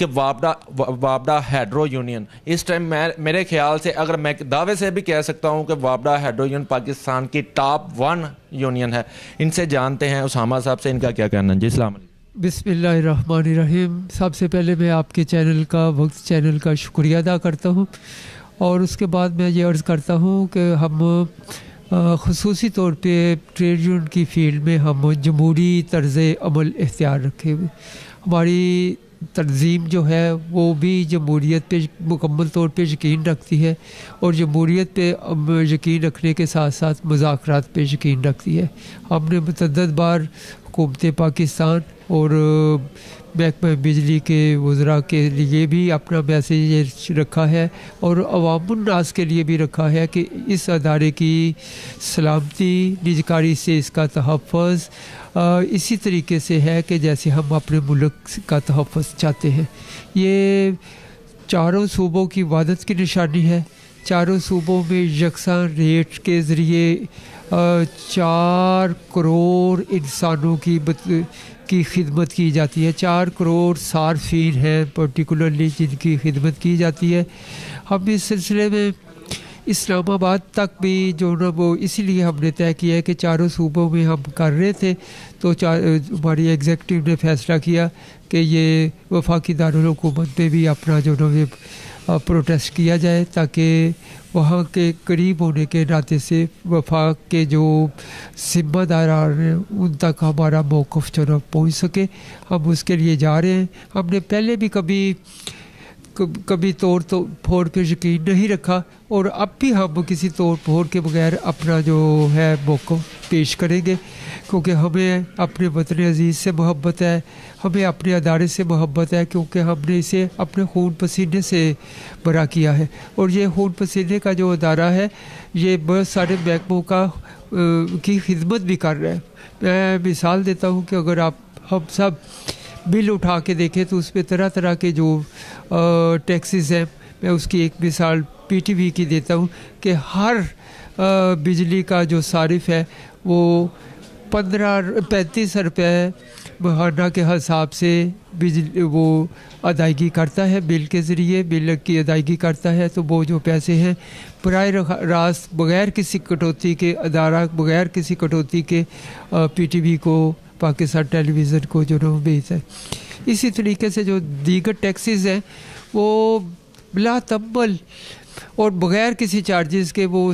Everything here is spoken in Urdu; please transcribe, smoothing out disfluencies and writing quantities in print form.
کہ وابڈا ہیڈرو یونین اس ٹائم میرے خیال سے اگر میں دعوے سے بھی کہہ سکتا ہوں کہ وابڈا ہیڈرو یونین پاکستان کی ٹاپ 1 یونین ہے. ان سے جانتے ہیں اسامہ صاحب سے ان کا کیا کہنا ہے. جی السلام علیکم. بسم اللہ الرحمن الرحیم. سب سے پہلے میں آپ کے چینل کا وقت چینل کا شکریہ ادا کرتا ہوں اور اس کے بعد میں یہ عرض کرتا ہوں کہ ہم خصوصی طور پہ ٹریڈ یونین کی فیلڈ میں ہم جمہوری طرز عمل اختیار رکھے ہوئے. ہماری تنظیم جو ہے وہ بھی جمہوریت پہ مکمل طور پہ یقین رکھتی ہے اور جمہوریت پہ یقین رکھنے کے ساتھ ساتھ مذاکرات پہ یقین رکھتی ہے. ہم نے متعدد بار حکومت پاکستان اور محکمہ بجلی کے وزراء کے لیے بھی اپنا میسیج رکھا ہے اور عوام الناس کے لیے بھی رکھا ہے کہ اس ادارے کی سلامتی نجکاری سے اس کا تحفظ اسی طریقے سے ہے کہ جیسے ہم اپنے ملک کا تحفظ چاہتے ہیں. یہ چاروں صوبوں کی وحدت کی نشانی ہے. چاروں صوبوں میں یکساں ریٹ کے ذریعے 4 کروڑ انسانوں کی خدمت کی جاتی ہے. 4 کروڑ صارفین ہیں پرٹیکولرلی جن کی خدمت کی جاتی ہے. ہم اس سلسلے میں اسلام آباد تک بھی جو نا وہ اسی لیے ہم نے طے کیا ہے کہ چاروں صوبوں میں ہم کر رہے تھے تو ہماری ایگزیکٹو نے فیصلہ کیا کہ یہ وفاقی دارالحکومت پہ بھی اپنا جو نا پروٹیسٹ کیا جائے تاکہ وہاں کے قریب ہونے کے ناطے سے وفاق کے جو ذمہ داران ہیں ان تک ہمارا موقف جو نا پہنچ سکے. ہم اس کے لیے جا رہے ہیں. ہم نے پہلے بھی کبھی توڑ پھوڑ پہ یقین نہیں رکھا اور اب بھی ہم کسی توڑ پھوڑ کے بغیر اپنا جو ہے موقف پیش کریں گے کیونکہ ہمیں اپنے وطن عزیز سے محبت ہے. ہمیں اپنے ادارے سے محبت ہے کیونکہ ہم نے اسے اپنے خون پسینے سے بڑا کیا ہے اور یہ خون پسینے کا جو ادارہ ہے یہ بہت سارے محکموں کی خدمت بھی کر رہا ہے. میں مثال دیتا ہوں کہ اگر ہم سب بل اٹھا کے دیکھیں تو اس پہ طرح طرح کے جو ٹیکسز ہیں. میں اس کی ایک مثال پی ٹی وی کی دیتا ہوں کہ ہر بجلی کا جو صارف ہے وہ 35 روپے ماہانہ کے حساب سے بجلی وہ ادائیگی کرتا ہے. بل کے ذریعے بل کی ادائیگی کرتا ہے تو وہ جو پیسے ہیں براہ راست بغیر کسی کٹوتی کے ادارہ بغیر کسی کٹوتی کے پی ٹی وی کو پاکستان ٹیلی ویژن کو جو نا بھیجتا ہے. اسی طریقے سے جو دیگر ٹیکسز ہیں وہ بلا تمل اور بغیر کسی چارجز کے وہ